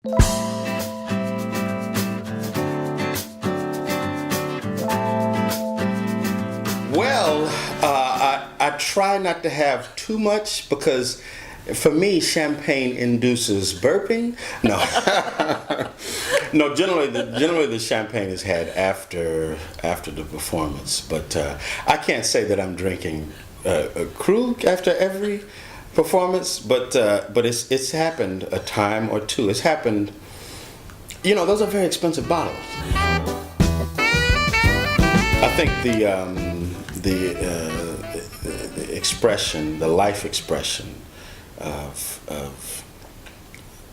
Well, I try not to have too much because for me, champagne induces burping. No, no. Generally the champagne is had after the performance. But I can't say that I'm drinking a Krug after every performance. But it's happened a time or two. It's happened. You know, those are very expensive bottles. I think the expression, the life expression of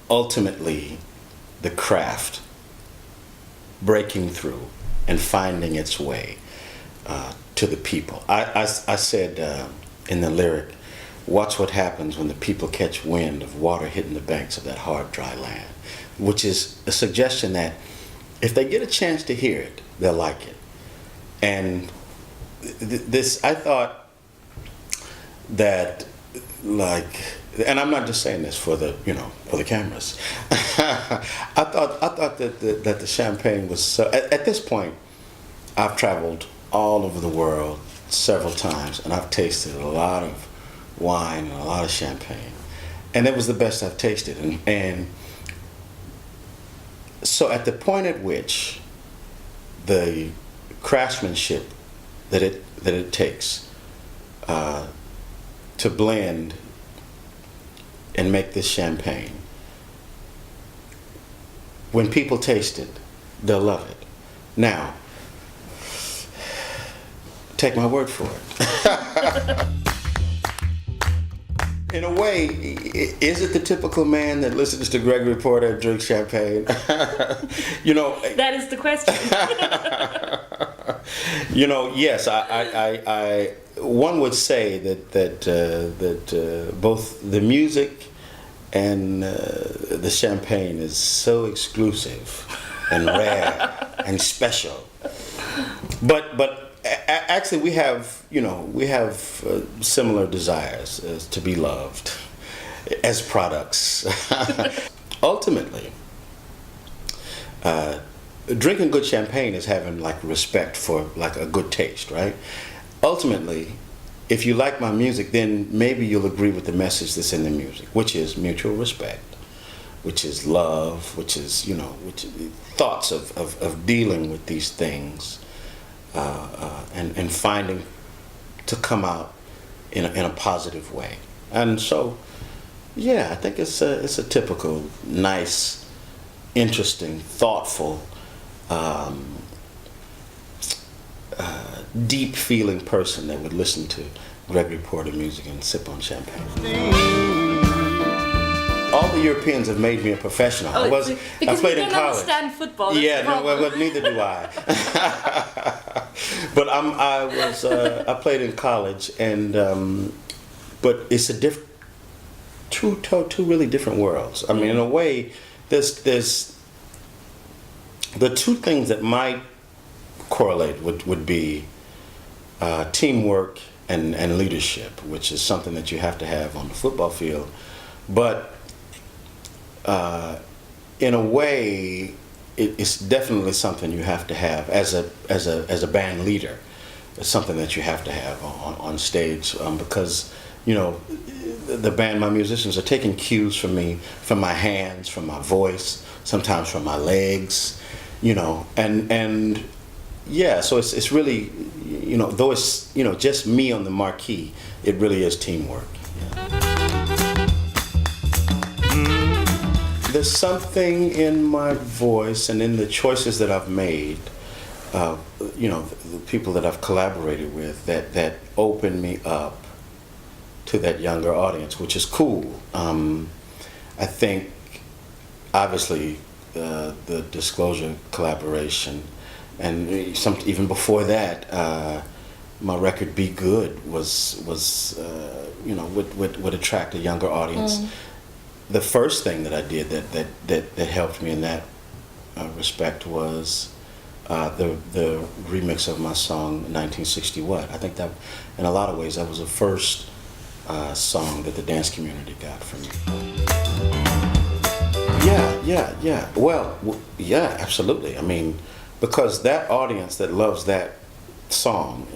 ultimately the craft breaking through and finding its way to the people. I said in the lyric, watch what happens when the people catch wind of water hitting the banks of that hard, dry land, which is a suggestion that if they get a chance to hear it, they'll like it. And this, I thought that, like, and I'm not just saying this for the, for the cameras. I thought that the champagne was so. At this point, I've traveled all over the world several times, and I've tasted a lot of wine and a lot of champagne, and it was the best I've tasted. And so, at the point at which the craftsmanship that it takes to blend and make this champagne, when people taste it, they'll love it. Now, take my word for it. In a way, is it the typical man that listens to Gregory Porter and drinks champagne? That is the question. Yes, I one would say that both the music and the champagne is so exclusive and rare and special. But actually, we have similar desires to be loved as products. Ultimately, drinking good champagne is having like respect for like a good taste, right? Ultimately, if you like my music, then maybe you'll agree with the message that's in the music, which is mutual respect, which is love, which is thoughts of dealing with these things. And finding to come out in a positive way, and so I think it's a typical nice, interesting, thoughtful, deep feeling person that would listen to Gregory Porter music and sip on champagne. All the Europeans have made me a professional. I played in college. Understand football. Yeah, neither do I. But I played in college, and but it's two really different worlds. I mean, in a way, there's the two things that might correlate would be teamwork and leadership, which is something that you have to have on the football field, but in a way, it's definitely something you have to have as a band leader. It's something that you have to have on stage because the band, my musicians are taking cues from me, from my hands, from my voice, sometimes from my legs, and so it's really though it's just me on the marquee, it really is teamwork. Yeah. There's something in my voice and in the choices that I've made, the people that I've collaborated with, that open me up to that younger audience, which is cool. I think, obviously, the Disclosure collaboration, and even before that, my record "Be Good" would attract a younger audience. The first thing that I did that helped me in that respect was the remix of my song 1960 What. I think that in a lot of ways that was the first song that the dance community got from me. Yeah, Yeah. Well, yeah, absolutely. I mean, because that audience that loves that song,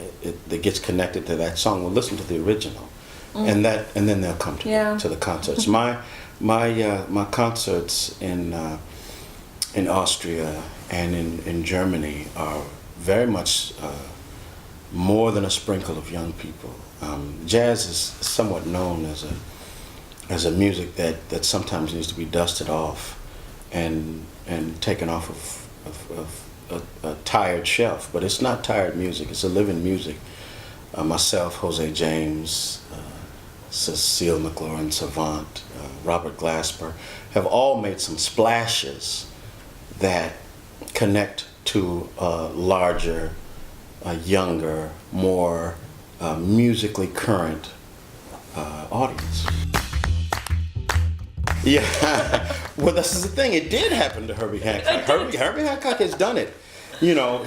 that gets connected to that song, will listen to the original, and then they'll come to the concerts. My concerts in Austria and in Germany are very much more than a sprinkle of young people. Jazz is somewhat known as a music that sometimes needs to be dusted off and taken off of a tired shelf, but it's not tired music. It's a living music. Myself, Jose James, Cecile McLaurin Savant, Robert Glasper have all made some splashes that connect to a larger, younger, more musically current audience. Yeah, well, this is the thing. It did happen to Herbie Hancock. Herbie Hancock has done it. You know,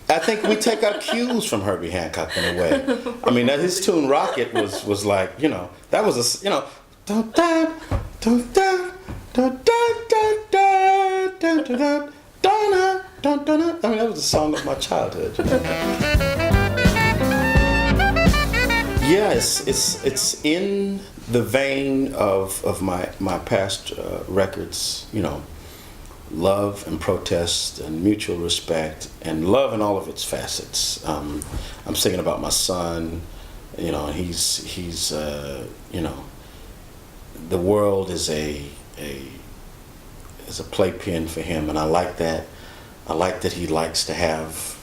I think we take our cues from Herbie Hancock in a way. I mean, his tune "Rocket" was like, you know, that was a, you know, dun dun dun dun dun dun dun dun dun dun dun dun. I mean, that was the song of my childhood. You know? Yeah, it's in the vein of my past records, you know, love and protest and mutual respect and love in all of its facets. I'm singing about my son, you know, he's you know, the world is a playpen for him, and I like that. I like that he likes to have,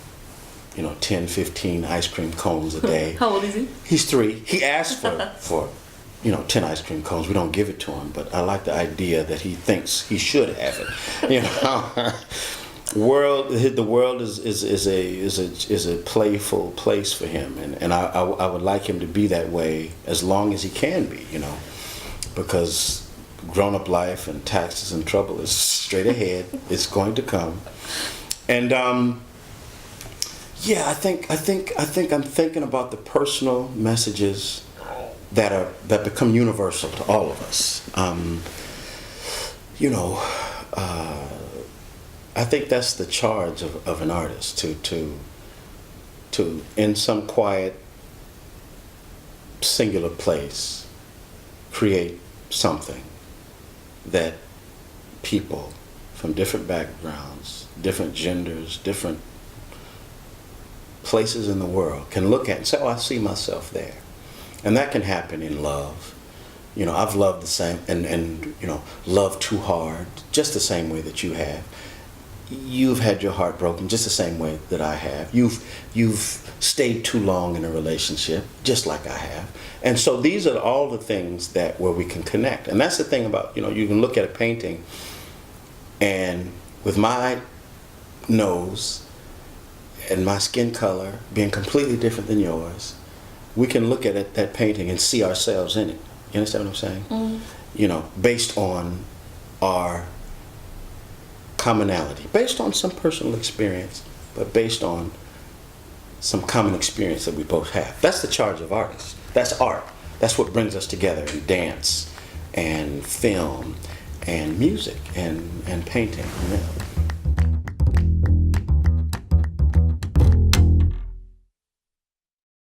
you know, 10, 15 ice cream cones a day. How old is he? He's 3. He asked for you know, 10 ice cream cones. We don't give it to him, but I like the idea that he thinks he should have it. You know, the world is a playful place for him, and I would like him to be that way as long as he can be. You know, because grown-up life and taxes and trouble is straight ahead. It's going to come, and yeah, I think I'm thinking about the personal messages that become universal to all of us. You know, I think that's the charge of an artist, to in some quiet, singular place, create something that people from different backgrounds, different genders, different places in the world can look at and say, oh, I see myself there. And that can happen in love. You know, I've loved the same, and you know, loved too hard, just the same way that you have. You've had your heart broken just the same way that I have. You've stayed too long in a relationship, just like I have. And so these are all the things where we can connect. And that's the thing about, you know, you can look at a painting, and with my nose and my skin color being completely different than yours, we can look at that painting and see ourselves in it. You understand what I'm saying? Mm. You know, based on our commonality, based on some personal experience, but based on some common experience that we both have. That's the charge of artists. That's art. That's what brings us together in dance and film and music and painting. You know.